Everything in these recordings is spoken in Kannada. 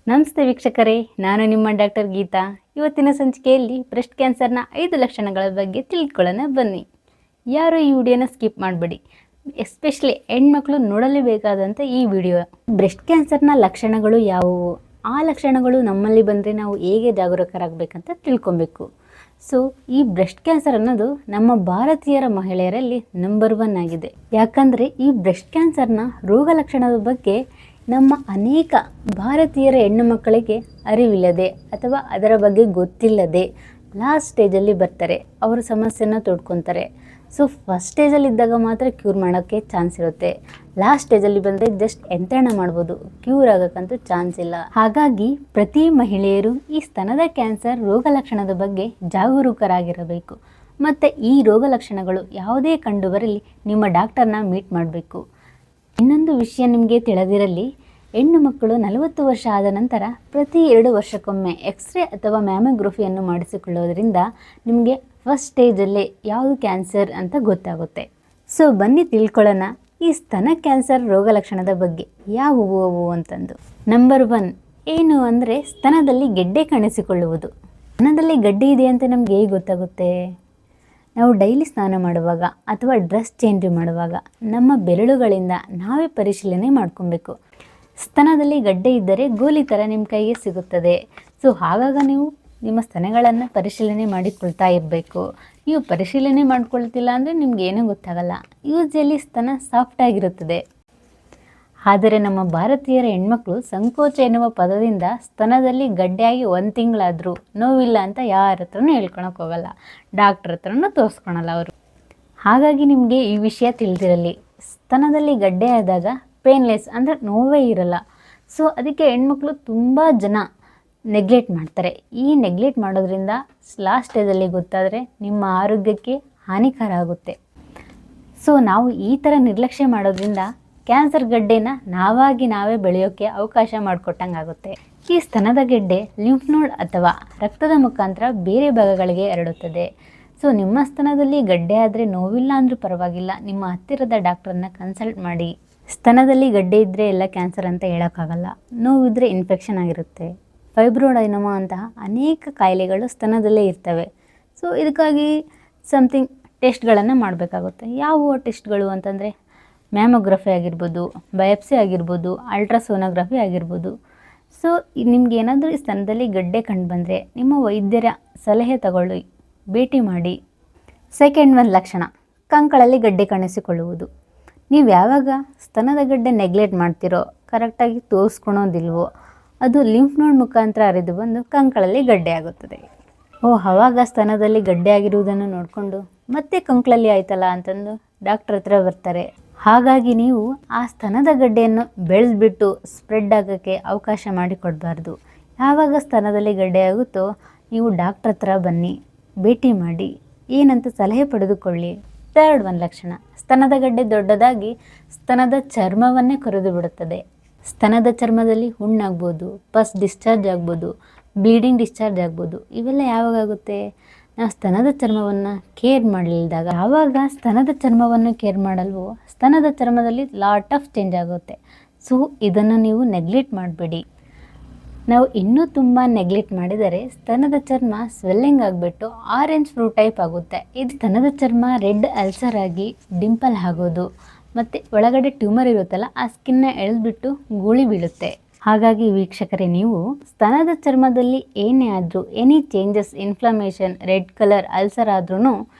ನಮಸ್ತೆ ವೀಕ್ಷಕರೇ, ನಾನು ನಿಮ್ಮ ಡಾಕ್ಟರ್ ಗೀತಾ. ಇವತ್ತಿನ ಸಂಚಿಕೆಯಲ್ಲಿ ಬ್ರೆಸ್ಟ್ ಕ್ಯಾನ್ಸರ್ನ 5 ಲಕ್ಷಣಗಳ ಬಗ್ಗೆ ತಿಳ್ಕೊಳ್ಳೋಣ ಬನ್ನಿ. ಯಾರು ಈ ವಿಡಿಯೋನ ಸ್ಕಿಪ್ ಮಾಡಬೇಡಿ, ಎಸ್ಪೆಷಲಿ ಹೆಣ್ಮಕ್ಳು ನೋಡಲೇಬೇಕಾದಂಥ ಈ ವಿಡಿಯೋ. ಬ್ರೆಸ್ಟ್ ಕ್ಯಾನ್ಸರ್ನ ಲಕ್ಷಣಗಳು ಯಾವುವು, ಆ ಲಕ್ಷಣಗಳು ನಮ್ಮಲ್ಲಿ ಬಂದರೆ ನಾವು ಹೇಗೆ ಜಾಗರೂಕರಾಗಬೇಕಂತ ತಿಳ್ಕೊಬೇಕು. ಸೊ ಈ ಬ್ರೆಸ್ಟ್ ಕ್ಯಾನ್ಸರ್ ಅನ್ನೋದು ನಮ್ಮ ಭಾರತೀಯರ ಮಹಿಳೆಯರಲ್ಲಿ ನಂಬರ್ 1 ಆಗಿದೆ. ಯಾಕಂದರೆ ಈ ಬ್ರೆಸ್ಟ್ ಕ್ಯಾನ್ಸರ್ನ ರೋಗ ಲಕ್ಷಣದ ಬಗ್ಗೆ ನಮ್ಮ ಅನೇಕ ಭಾರತೀಯರ ಹೆಣ್ಣು ಮಕ್ಕಳಿಗೆ ಅರಿವಿಲ್ಲದೆ ಅಥವಾ ಅದರ ಬಗ್ಗೆ ಗೊತ್ತಿಲ್ಲದೆ ಲಾಸ್ಟ್ ಸ್ಟೇಜಲ್ಲಿ ಬರ್ತಾರೆ, ಅವರ ಸಮಸ್ಯೆನ ತೋಡ್ಕೊತಾರೆ. ಸೊ ಫಸ್ಟ್ ಸ್ಟೇಜಲ್ಲಿದ್ದಾಗ ಮಾತ್ರ ಕ್ಯೂರ್ ಮಾಡೋಕ್ಕೆ ಚಾನ್ಸ್ ಇರುತ್ತೆ. ಲಾಸ್ಟ್ ಸ್ಟೇಜಲ್ಲಿ ಬಂದರೆ ಜಸ್ಟ್ ಯಂತ್ರಣ ಮಾಡ್ಬೋದು, ಕ್ಯೂರ್ ಆಗೋಕ್ಕಂತೂ ಚಾನ್ಸ್ ಇಲ್ಲ. ಹಾಗಾಗಿ ಪ್ರತಿ ಮಹಿಳೆಯರು ಈ ಸ್ತನದ ಕ್ಯಾನ್ಸರ್ ರೋಗ ಲಕ್ಷಣದ ಬಗ್ಗೆ ಜಾಗರೂಕರಾಗಿರಬೇಕು. ಮತ್ತು ಈ ರೋಗ ಲಕ್ಷಣಗಳು ಯಾವುದೇ ಕಂಡು ಬರಲಿ ನಿಮ್ಮ ಡಾಕ್ಟರ್ನ ಮೀಟ್ ಮಾಡಬೇಕು. ಇನ್ನೊಂದು ವಿಷಯ ನಿಮಗೆ ತಿಳಿದಿರಲಿ, ಹೆಣ್ಣು ಮಕ್ಕಳು 40 ವರ್ಷ ಆದ ನಂತರ ಪ್ರತಿ 2 ವರ್ಷಕ್ಕೊಮ್ಮೆ ಎಕ್ಸ್ರೇ ಅಥವಾ ಮ್ಯಾಮೋಗ್ರಫಿಯನ್ನು ಮಾಡಿಸಿಕೊಳ್ಳೋದ್ರಿಂದ ನಿಮಗೆ ಫಸ್ಟ್ ಸ್ಟೇಜಲ್ಲೇ ಯಾವುದು ಕ್ಯಾನ್ಸರ್ ಅಂತ ಗೊತ್ತಾಗುತ್ತೆ. ಸೊ ಬನ್ನಿ ತಿಳ್ಕೊಳ್ಳೋಣ ಈ ಸ್ತನ ಕ್ಯಾನ್ಸರ್ ರೋಗ ಲಕ್ಷಣದ ಬಗ್ಗೆ ಯಾವುವು ಅವು ಅಂತಂದು. ನಂಬರ್ 1 ಏನು ಅಂದರೆ ಸ್ತನದಲ್ಲಿ ಗೆಡ್ಡೆ ಕಾಣಿಸಿಕೊಳ್ಳುವುದು. ಸ್ತನದಲ್ಲಿ ಗಡ್ಡೆ ಇದೆ ಅಂತ ನಮ್ಗೆ ಹೇಗೆ ಗೊತ್ತಾಗುತ್ತೆ? ನಾವು ಡೈಲಿ ಸ್ನಾನ ಮಾಡುವಾಗ ಅಥವಾ ಡ್ರೆಸ್ ಚೇಂಜ್ ಮಾಡುವಾಗ ನಮ್ಮ ಬೆರಳುಗಳಿಂದ ನಾವೇ ಪರಿಶೀಲನೆ ಮಾಡ್ಕೊಬೇಕು. ಸ್ತನದಲ್ಲಿ ಗಡ್ಡೆ ಇದ್ದರೆ ಗೋಲಿ ಥರ ನಿಮ್ಮ ಕೈಗೆ ಸಿಗುತ್ತದೆ. ಸೊ ಆಗಾಗ ನೀವು ನಿಮ್ಮ ಸ್ತನಗಳನ್ನು ಪರಿಶೀಲನೆ ಮಾಡಿಕೊಳ್ತಾ ಇರಬೇಕು. ನೀವು ಪರಿಶೀಲನೆ ಮಾಡ್ಕೊಳ್ತಿಲ್ಲ ಅಂದರೆ ನಿಮ್ಗೆ ಏನೂ ಗೊತ್ತಾಗಲ್ಲ. ಯೂಸ್ವಲಿ ಸ್ತನ ಸಾಫ್ಟಾಗಿರುತ್ತದೆ. ಆದರೆ ನಮ್ಮ ಭಾರತೀಯರ ಹೆಣ್ಮಕ್ಳು ಸಂಕೋಚ ಎನ್ನುವ ಪದದಿಂದ ಸ್ತನದಲ್ಲಿ ಗಡ್ಡೆಯಾಗಿ 1 ತಿಂಗಳಾದರೂ ನೋವಿಲ್ಲ ಅಂತ ಯಾರ ಹತ್ರನೂ ಹೇಳ್ಕೊಳಕ್ಕೆ ಹೋಗಲ್ಲ, ಡಾಕ್ಟ್ರ್ ಹತ್ರನೂ ತೋರಿಸ್ಕೊಳಲ್ಲ ಅವರು. ಹಾಗಾಗಿ ನಿಮಗೆ ಈ ವಿಷಯ ತಿಳಿದಿರಲಿ, ಸ್ತನದಲ್ಲಿ ಗಡ್ಡೆ ಆದಾಗ ಪೇನ್ಲೆಸ್ ಅಂದರೆ ನೋವೇ ಇರಲ್ಲ. ಸೊ ಅದಕ್ಕೆ ಹೆಣ್ಮಕ್ಳು ತುಂಬ ಜನ ನೆಗ್ಲೆಕ್ಟ್ ಮಾಡ್ತಾರೆ. ಈ ನೆಗ್ಲೆಕ್ಟ್ ಮಾಡೋದ್ರಿಂದ ಲಾಸ್ಟ್ ಸ್ಟೇಜಲ್ಲಿ ಗೊತ್ತಾದರೆ ನಿಮ್ಮ ಆರೋಗ್ಯಕ್ಕೆ ಹಾನಿಕರ ಆಗುತ್ತೆ. ಸೊ ನಾವು ಈ ಥರ ನಿರ್ಲಕ್ಷ್ಯ ಮಾಡೋದ್ರಿಂದ ಕ್ಯಾನ್ಸರ್ ಗಡ್ಡೆನ ನಾವೇ ಬೆಳೆಯೋಕ್ಕೆ ಅವಕಾಶ ಮಾಡಿಕೊಟ್ಟಂಗೆ ಆಗುತ್ತೆ. ಈ ಸ್ತನದ ಗೆಡ್ಡೆ ಲಿಂಫ್ ನೋಡ್ ಅಥವಾ ರಕ್ತದ ಮುಖಾಂತರ ಬೇರೆ ಭಾಗಗಳಿಗೆ ಹರಡುತ್ತದೆ. ಸೊ ನಿಮ್ಮ ಸ್ತನದಲ್ಲಿ ಗಡ್ಡೆ ಆದರೆ ನೋವಿಲ್ಲ ಅಂದರೂ ಪರವಾಗಿಲ್ಲ, ನಿಮ್ಮ ಹತ್ತಿರದ ಡಾಕ್ಟ್ರನ್ನ ಕನ್ಸಲ್ಟ್ ಮಾಡಿ. ಸ್ತನದಲ್ಲಿ ಗಡ್ಡೆ ಇದ್ದರೆ ಎಲ್ಲ ಕ್ಯಾನ್ಸರ್ ಅಂತ ಹೇಳೋಕ್ಕಾಗಲ್ಲ. ನೋವಿದ್ದರೆ ಇನ್ಫೆಕ್ಷನ್ ಆಗಿರುತ್ತೆ. ಫೈಬ್ರೋಡೈನೋಮಾ ಅಂತಹ ಅನೇಕ ಕಾಯಿಲೆಗಳು ಸ್ತನದಲ್ಲೇ ಇರ್ತವೆ. ಸೊ ಇದಕ್ಕಾಗಿ ಸಮಥಿಂಗ್ ಟೆಸ್ಟ್ಗಳನ್ನು ಮಾಡಬೇಕಾಗುತ್ತೆ. ಯಾವ ಟೆಸ್ಟ್ಗಳು ಅಂತಂದರೆ ಮ್ಯಾಮೋಗ್ರಫಿ ಆಗಿರ್ಬೋದು, ಬಯಾಪ್ಸಿ ಆಗಿರ್ಬೋದು, ಅಲ್ಟ್ರಾಸೋನೋಗ್ರಫಿ ಆಗಿರ್ಬೋದು. ಸೊ ನಿಮ್ಗೆ ಏನಾದರೂ ಈ ಸ್ತನದಲ್ಲಿ ಗಡ್ಡೆ ಕಂಡು ಬಂದರೆ ನಿಮ್ಮ ವೈದ್ಯರ ಸಲಹೆ ತಗೊಳ್ಳಿ, ಭೇಟಿ ಮಾಡಿ. ಸೆಕೆಂಡ್ 1 ಲಕ್ಷಣ ಕಂಕಳಲ್ಲಿ ಗಡ್ಡೆ ಕಾಣಿಸಿಕೊಳ್ಳುವುದು. ನೀವು ಯಾವಾಗ ಸ್ತನದ ಗಡ್ಡೆ ನೆಗ್ಲೆಕ್ಟ್ ಮಾಡ್ತಿರೋ, ಕರೆಕ್ಟಾಗಿ ತೋರಿಸ್ಕೊಳೋದಿಲ್ವೋ, ಅದು ಲಿಂಫ್ ನೋಡ್ ಮುಖಾಂತರ ಹರಿದು ಬಂದು ಕಂಕಳಲ್ಲಿ ಗಡ್ಡೆ ಆಗುತ್ತದೆ. ಆವಾಗ ಸ್ತನದಲ್ಲಿ ಗಡ್ಡೆ ಆಗಿರುವುದನ್ನು ನೋಡಿಕೊಂಡು ಮತ್ತೆ ಕಂಕಳಲ್ಲಿ ಆಯ್ತಲ್ಲ ಅಂತಂದು ಡಾಕ್ಟ್ರ್ ಹತ್ರ ಬರ್ತಾರೆ. ಹಾಗಾಗಿ ನೀವು ಆ ಸ್ತನದ ಗಡ್ಡೆಯನ್ನು ಬೆಳೆದ್ಬಿಟ್ಟು ಸ್ಪ್ರೆಡ್ ಆಗೋಕ್ಕೆ ಅವಕಾಶ ಮಾಡಿಕೊಡಬಾರ್ದು. ಯಾವಾಗ ಸ್ತನದಲ್ಲಿ ಗಡ್ಡೆ ಆಗುತ್ತೋ ನೀವು ಡಾಕ್ಟ್ರ್ ಹತ್ರ ಬನ್ನಿ, ಭೇಟಿ ಮಾಡಿ, ಏನಂತ ಸಲಹೆ ಪಡೆದುಕೊಳ್ಳಿ. ಥರ್ಡ್ 1 ಲಕ್ಷಣ ಸ್ತನದ ಗಡ್ಡೆ ದೊಡ್ಡದಾಗಿ ಸ್ತನದ ಚರ್ಮವನ್ನೇ ಕೊರೆದು ಬಿಡುತ್ತದೆ. ಸ್ತನದ ಚರ್ಮದಲ್ಲಿ ಹುಣ್ಣಾಗ್ಬೋದು, ಪಸ್ ಡಿಸ್ಚಾರ್ಜ್ ಆಗ್ಬೋದು, ಬ್ಲೀಡಿಂಗ್ ಡಿಸ್ಚಾರ್ಜ್ ಆಗ್ಬೋದು. ಇವೆಲ್ಲ ಯಾವಾಗ ಆಗುತ್ತೆ? ನಾವು ಸ್ತನದ ಚರ್ಮವನ್ನು ಕೇರ್ ಮಾಡಲಿಲ್ದಾಗ. ಆವಾಗ ಸ್ತನದ ಚರ್ಮವನ್ನು ಕೇರ್ ಮಾಡಲ್ವೋ ಸ್ತನದ ಚರ್ಮದಲ್ಲಿ ಲಾಟ್ ಆಫ್ ಚೇಂಜ್ ಆಗುತ್ತೆ. ಸೊ ಇದನ್ನು ನೀವು ನೆಗ್ಲೆಕ್ಟ್ ಮಾಡಬೇಡಿ. ನಾವು ಇನ್ನೂ ತುಂಬ ನೆಗ್ಲೆಕ್ಟ್ ಮಾಡಿದರೆ ಸ್ತನದ ಚರ್ಮ ಸ್ವೆಲ್ಲಿಂಗ್ ಆಗಿಬಿಟ್ಟು ಆರೆಂಜ್ ಫ್ರೂಟ್ ಟೈಪ್ ಆಗುತ್ತೆ. ಇದು ಸ್ತನದ ಚರ್ಮ ರೆಡ್ ಅಲ್ಸರ್ ಆಗಿ ಡಿಂಪಲ್ ಆಗೋದು ಮತ್ತು ಒಳಗಡೆ ಟ್ಯೂಮರ್ ಇರುತ್ತಲ್ಲ ಆ ಸ್ಕಿನ್ನ ಎಳೆದ್ಬಿಟ್ಟು ಗೂಳಿ ಬೀಳುತ್ತೆ. ಹಾಗಾಗಿ ವೀಕ್ಷಕರೇ, ನೀವು ಸ್ತನದ ಚರ್ಮದಲ್ಲಿ ಏನೇ ಆದರೂ any changes, inflammation, red colour ulcer ಆದ್ರೂ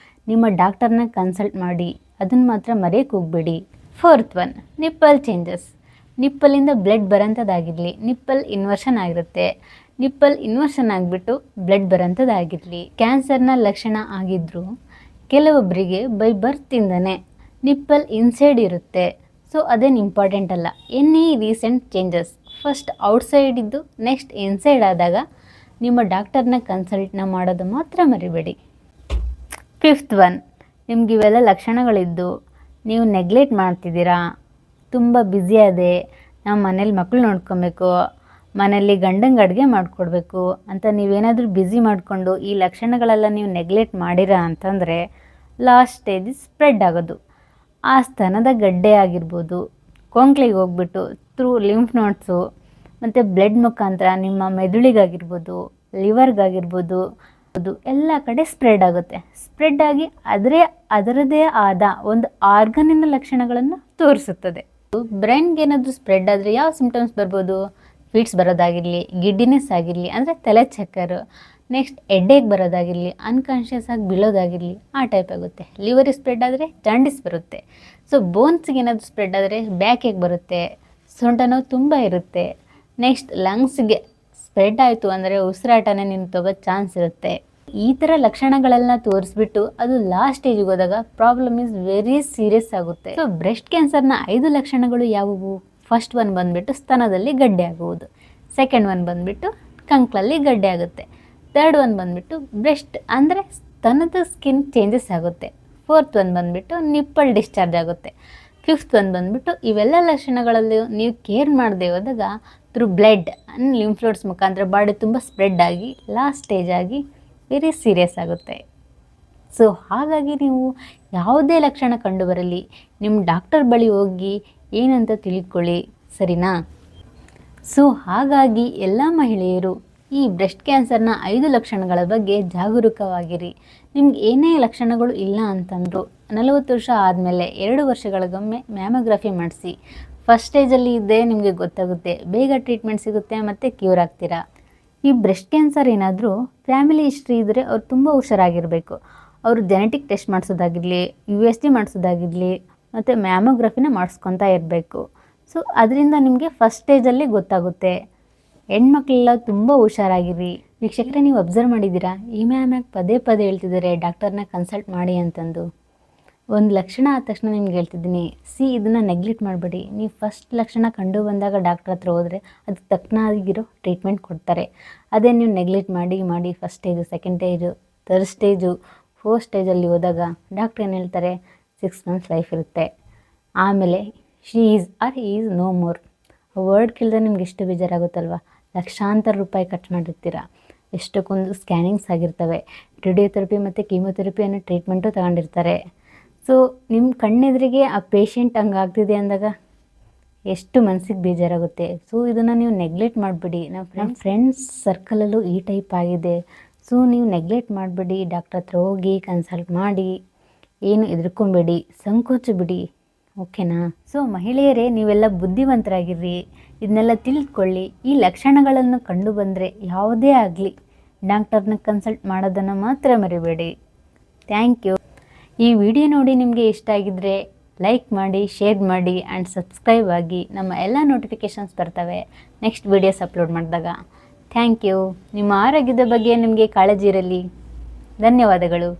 ನಿಮ್ಮ ಡಾಕ್ಟರ್ನ ಕನ್ಸಲ್ಟ್ ಮಾಡಿ. ಅದನ್ನು ಮಾತ್ರ ಮರೆಯೋಕ್ಕೆ ಹೋಗಬೇಡಿ. Fourth 1 nipple changes. ನಿಪ್ಪಲಿಂದ ಬ್ಲಡ್ ಬರೋಂಥದ್ದಾಗಿರಲಿ, ನಿಪ್ಪಲ್ ಇನ್ವರ್ಷನ್ ಆಗಿರುತ್ತೆ, ನಿಪ್ಪಲ್ ಇನ್ವರ್ಷನ್ ಆಗಿಬಿಟ್ಟು ಬ್ಲಡ್ ಬರೋಂಥದ್ದಾಗಿರಲಿ, ಕ್ಯಾನ್ಸರ್ನ ಲಕ್ಷಣ ಆಗಿದ್ದರೂ ಕೆಲವೊಬ್ಬರಿಗೆ ಬೈ ಬರ್ತಿಂದನೇ ನಿಪ್ಪಲ್ ಇನ್ಸೈಡ್ ಇರುತ್ತೆ. ಸೊ ಅದೇನು ಇಂಪಾರ್ಟೆಂಟ್ ಅಲ್ಲ. Any recent changes first outside ಇದ್ದು ನೆಕ್ಸ್ಟ್ ಇನ್ಸೈಡ್ ಆದಾಗ ನಿಮ್ಮ ಡಾಕ್ಟರ್ನ ಕನ್ಸಲ್ಟ್ನ ಮಾಡೋದು ಮಾತ್ರ ಮರಿಬೇಡಿ. ಫಿಫ್ತ್ 1 ನಿಮ್ಗೆ ಇವೆಲ್ಲ ಲಕ್ಷಣಗಳಿದ್ದು ನೀವು ನೆಗ್ಲೆಕ್ಟ್ ಮಾಡ್ತಿದ್ದೀರಾ, ತುಂಬ ಬ್ಯುಸಿ ಅದೇ, ನಾವು ಮನೇಲಿ ಮಕ್ಕಳು ನೋಡ್ಕೊಬೇಕು, ಮನೇಲಿ ಗಂಡಂಗೆ ಅಡುಗೆ ಮಾಡಿಕೊಡ್ಬೇಕು ಅಂತ ನೀವೇನಾದರೂ ಬ್ಯುಸಿ ಮಾಡಿಕೊಂಡು ಈ ಲಕ್ಷಣಗಳೆಲ್ಲ ನೀವು ನೆಗ್ಲೆಕ್ಟ್ ಮಾಡಿರಾ ಅಂತಂದರೆ ಲಾಸ್ಟ್ ಸ್ಟೇಜ್ ಸ್ಪ್ರೆಡ್ ಆಗೋದು. ಆ ಸ್ತನದ ಗಡ್ಡೆ ಆಗಿರ್ಬೋದು ಕೊಂಕ್ಲಿಗೆ ಹೋಗ್ಬಿಟ್ಟು ಥ್ರೂ ಲಿಂಫ್ ನೋಟ್ಸು ಮತ್ತು ಬ್ಲಡ್ ಮುಖಾಂತರ ನಿಮ್ಮ ಮೆದುಳಿಗಾಗಿರ್ಬೋದು, ಲಿವರ್ಗಾಗಿರ್ಬೋದು, ಅದು ಎಲ್ಲ ಕಡೆ ಸ್ಪ್ರೆಡ್ ಆಗುತ್ತೆ. ಸ್ಪ್ರೆಡ್ ಆಗಿ ಅದರದೇ ಆದ ಒಂದು ಆರ್ಗನಿನ ಲಕ್ಷಣಗಳನ್ನು ತೋರಿಸುತ್ತದೆ. ಬ್ರೈನ್ಗೆ ಏನಾದರೂ ಸ್ಪ್ರೆಡ್ ಆದರೆ ಯಾವ ಸಿಂಪ್ಟಮ್ಸ್ ಬರ್ಬೋದು? ಫಿಟ್ಸ್ ಬರೋದಾಗಿರಲಿ, ಗಿಡ್ಡಿನೆಸ್ ಆಗಿರಲಿ ಅಂದರೆ ತಲೆ ಚಕ್ಕರ್, ನೆಕ್ಸ್ಟ್ ಹೆಡ್ಡೇಕ್ ಬರೋದಾಗಿರಲಿ, ಅನ್ಕಾನ್ಷಿಯಸ್ ಆಗಿ ಬೀಳೋದಾಗಿರಲಿ, ಆ ಟೈಪ್ ಆಗುತ್ತೆ. ಲಿವರಿಗೆ ಸ್ಪ್ರೆಡ್ ಆದರೆ ಜಾಂಡಿಸ್ ಬರುತ್ತೆ. ಸೊ ಬೋನ್ಸ್ಗೆ ಏನಾದರೂ ಸ್ಪ್ರೆಡ್ ಆದರೆ ಬ್ಯಾಕ್ ಏಕ್ ಬರುತ್ತೆ, ಸೊಂಟ ನೋವು ತುಂಬ ಇರುತ್ತೆ. ನೆಕ್ಸ್ಟ್ ಲಂಗ್ಸ್ಗೆ ಸ್ಪ್ರೆಡ್ ಆಯಿತು ಅಂದರೆ ಉಸಿರಾಟನೇ ನಿಂತೋಗೋ ಚಾನ್ಸ್ ಇರುತ್ತೆ. ಈ ಥರ ಲಕ್ಷಣಗಳೆಲ್ಲ ತೋರಿಸ್ಬಿಟ್ಟು ಅದು ಲಾಸ್ಟ್ ಸ್ಟೇಜಿಗೆ ಹೋದಾಗ ಪ್ರಾಬ್ಲಮ್ ಈಸ್ ವೆರಿ ಸೀರಿಯಸ್ ಆಗುತ್ತೆ. ಸೊ ಬ್ರೆಸ್ಟ್ ಕ್ಯಾನ್ಸರ್ನ 5 ಲಕ್ಷಣಗಳು ಯಾವುವು? ಫಸ್ಟ್ ಒನ್ ಬಂದುಬಿಟ್ಟು ಸ್ತನದಲ್ಲಿ ಗಡ್ಡೆ ಆಗುವುದು, ಸೆಕೆಂಡ್ ಒನ್ ಬಂದುಬಿಟ್ಟು ಕಂಕ್ಳಲ್ಲಿ ಗಡ್ಡೆ ಆಗುತ್ತೆ, ಥರ್ಡ್ ಒನ್ ಬಂದುಬಿಟ್ಟು ಬ್ರೆಸ್ಟ್ ಅಂದರೆ ಸ್ತನದ ಸ್ಕಿನ್ ಚೇಂಜಸ್ ಆಗುತ್ತೆ, ಫೋರ್ತ್ ಒನ್ ಬಂದುಬಿಟ್ಟು ನಿಪ್ಪಲ್ ಡಿಸ್ಚಾರ್ಜ್ ಆಗುತ್ತೆ, ಫಿಫ್ತ್ ಒನ್ ಬಂದುಬಿಟ್ಟು ಇವೆಲ್ಲ ಲಕ್ಷಣಗಳಲ್ಲಿ ನೀವು ಕೇರ್ ಮಾಡದೆ ಹೋದಾಗ ಥ್ರೂ ಬ್ಲಡ್ ಅಂಡ್ ಲಿಂಫ್ ಮುಖಾಂತರ ಬಾಡಿ ತುಂಬ ಸ್ಪ್ರೆಡ್ ಆಗಿ ಲಾಸ್ಟ್ ಸ್ಟೇಜ್ ಆಗಿ ವೆರಿ ಸೀರಿಯಸ್ ಆಗುತ್ತೆ. ಸೊ ಹಾಗಾಗಿ ನೀವು ಯಾವುದೇ ಲಕ್ಷಣ ಕಂಡು ಬರಲಿ ನಿಮ್ಮ ಡಾಕ್ಟರ್ ಬಳಿ ಹೋಗಿ ಏನಂತ ತಿಳ್ಕೊಳ್ಳಿ, ಸರಿನಾ? ಸೊ ಹಾಗಾಗಿ ಎಲ್ಲ ಮಹಿಳೆಯರು ಈ ಬ್ರೆಸ್ಟ್ ಕ್ಯಾನ್ಸರ್ನ 5 ಲಕ್ಷಣಗಳ ಬಗ್ಗೆ ಜಾಗರೂಕವಾಗಿರಿ. ನಿಮ್ಗೆ ಏನೇ ಲಕ್ಷಣಗಳು ಇಲ್ಲ ಅಂತಂದರೂ 40 ವರ್ಷ ಆದಮೇಲೆ 2 ವರ್ಷಗಳಿಗೊಮ್ಮೆ ಮ್ಯಾಮೋಗ್ರಫಿ ಮಾಡಿಸಿ. ಫಸ್ಟ್ ಸ್ಟೇಜಲ್ಲಿ ಇದ್ದೇ ನಿಮಗೆ ಗೊತ್ತಾಗುತ್ತೆ, ಬೇಗ ಟ್ರೀಟ್ಮೆಂಟ್ ಸಿಗುತ್ತೆ ಮತ್ತು ಕ್ಯೂರ್ ಆಗ್ತೀರಾ. ಈ ಬ್ರೆಸ್ಟ್ ಕ್ಯಾನ್ಸರ್ ಏನಾದರೂ ಫ್ಯಾಮಿಲಿ ಹಿಸ್ಟ್ರಿ ಇದ್ದರೆ ಅವ್ರು ತುಂಬ ಹುಷಾರಾಗಿರಬೇಕು. ಅವರು ಜೆನೆಟಿಕ್ ಟೆಸ್ಟ್ ಮಾಡಿಸೋದಾಗಿರಲಿ, USG ಮಾಡಿಸೋದಾಗಿರಲಿ ಮತ್ತು ಮ್ಯಾಮೋಗ್ರಫಿನ ಮಾಡಿಸ್ಕೊತಾ ಇರಬೇಕು. ಸೊ ಅದರಿಂದ ನಿಮಗೆ ಫಸ್ಟ್ ಸ್ಟೇಜಲ್ಲಿ ಗೊತ್ತಾಗುತ್ತೆ. ಹೆಣ್ಮಕ್ಳೆಲ್ಲ ತುಂಬ ಹುಷಾರಾಗಿರಿ. ವೀಕ್ಷಕರೇ, ನೀವು ಅಬ್ಸರ್ವ್ ಮಾಡಿದ್ದೀರಾ ಈ ಮ್ಯಾಮ್ ಯಾಕೆ ಪದೇ ಪದೇ ಹೇಳ್ತಿದ್ದಾರೆ ಡಾಕ್ಟರ್ನ ಕನ್ಸಲ್ಟ್ ಮಾಡಿ ಅಂತಂದು. ಒಂದು ಲಕ್ಷಣ ಆದ ತಕ್ಷಣ ನಿಮ್ಗೆ ಹೇಳ್ತಿದ್ದೀನಿ, ಇದನ್ನು ನೆಗ್ಲೆಕ್ಟ್ ಮಾಡಬೇಡಿ. ನೀವು ಫಸ್ಟ್ ಲಕ್ಷಣ ಕಂಡು ಬಂದಾಗ ಡಾಕ್ಟ್ರ್ ಹತ್ರ ಹೋದರೆ ಅದಕ್ಕೆ ತಕ್ಕನಾಗಿರೋ ಟ್ರೀಟ್ಮೆಂಟ್ ಕೊಡ್ತಾರೆ. ಅದೇ ನೀವು ನೆಗ್ಲೆಕ್ಟ್ ಮಾಡಿ first stage, second stage, third stage, fourth ಸ್ಟೇಜಲ್ಲಿ ಹೋದಾಗ ಡಾಕ್ಟ್ರ್ ಏನು ಹೇಳ್ತಾರೆ, 6 months ಲೈಫ್ ಇರುತ್ತೆ. ಆಮೇಲೆ she is no more. Word ಕೇಳಿದ್ರೆ ನಿಮ್ಗೆ ಎಷ್ಟು ಬೇಜಾರಾಗುತ್ತಲ್ವ. ಲಕ್ಷಾಂತರ ರೂಪಾಯಿ ಖರ್ಚು ಮಾಡಿರ್ತೀರ, ಎಷ್ಟಕ್ಕೊಂದು ಸ್ಕ್ಯಾನಿಂಗ್ಸ್ ಆಗಿರ್ತವೆ, ರೇಡಿಯೋಥೆರಪಿ ಮತ್ತು ಕೀಮೊಥೆರಪಿ ಅನ್ನೋ ಟ್ರೀಟ್ಮೆಂಟು ತಗೊಂಡಿರ್ತಾರೆ. ಸೊ ನಿಮ್ಮ ಕಣ್ಣೆದುರಿಗೆ ಆ ಪೇಷಂಟ್ ಹಂಗಾಗ್ತಿದೆ ಅಂದಾಗ ಎಷ್ಟು ಮನಸ್ಸಿಗೆ ಬೇಜಾರಾಗುತ್ತೆ. ಸೊ ಇದನ್ನು ನೀವು ನೆಗ್ಲೆಕ್ಟ್ ಮಾಡಿಬಿಡಿ. ನಮ್ಮ ಫ್ರೆಂಡ್ಸ್ ಸರ್ಕಲಲ್ಲೂ ಈ ಟೈಪ್ ಆಗಿದೆ. ಸೊ ನೀವು ನೆಗ್ಲೆಕ್ಟ್ ಮಾಡಿಬಿಡಿ, ಡಾಕ್ಟ್ರ್ ಹತ್ರ ಹೋಗಿ ಕನ್ಸಲ್ಟ್ ಮಾಡಿ, ಏನು ಹೆದರ್ಕೊಂಬೇಡಿ, ಸಂಕೋಚ ಬಿಡಿ, ಓಕೆನಾ? ಸೊ ಮಹಿಳೆಯರೇ, ನೀವೆಲ್ಲ ಬುದ್ಧಿವಂತರಾಗಿರ್ರಿ, ಇದನ್ನೆಲ್ಲ ತಿಳ್ಕೊಳ್ಳಿ. ಈ ಲಕ್ಷಣಗಳನ್ನು ಕಂಡು ಬಂದರೆ ಯಾವುದೇ ಆಗಲಿ ಡಾಕ್ಟರ್ನ ಕನ್ಸಲ್ಟ್ ಮಾಡೋದನ್ನು ಮಾತ್ರ ಮರಿಬೇಡಿ. Thank you. ಈ ವಿಡಿಯೋ ನೋಡಿ ನಿಮಗೆ ಇಷ್ಟ ಆಗಿದ್ದರೆ ಲೈಕ್ ಮಾಡಿ, ಶೇರ್ ಮಾಡಿ ಆ್ಯಂಡ್ ಸಬ್ಸ್ಕ್ರೈಬ್ ಆಗಿ. ನಮ್ಮ ಎಲ್ಲ ನೋಟಿಫಿಕೇಷನ್ಸ್ ಬರ್ತವೆ ನೆಕ್ಸ್ಟ್ ವೀಡಿಯೋಸ್ ಅಪ್ಲೋಡ್ ಮಾಡಿದಾಗ. Thank you. ನಿಮ್ಮ ಆರೋಗ್ಯದ ಬಗ್ಗೆ ನಿಮಗೆ ಕಾಳಜಿ ಇರಲಿ. ಧನ್ಯವಾದಗಳು.